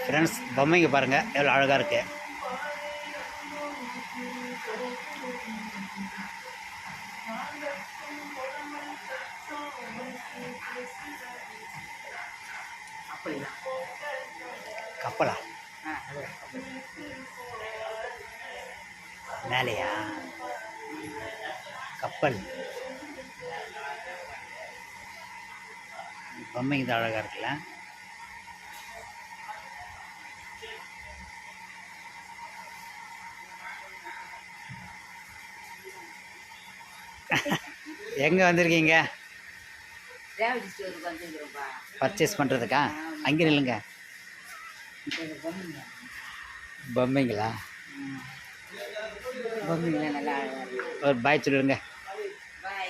Friends பொம்மைங்க பாருங்கள் எவ்வளோ அழகாக இருக்குது. கப்பலா மேலையா கப்பல் பொம்மைங்க தான் அழகாக இருக்குல்ல. எங்கே வந்திருக்கீங்க? பர்ச்சேஸ் பண்ணுறதுக்கா? அங்கே இல்லைங்க பொம்மைங்களா? பொம்மைங்களா நல்லா ஒரு பாய் சொல்லிடுங்க. பாய்.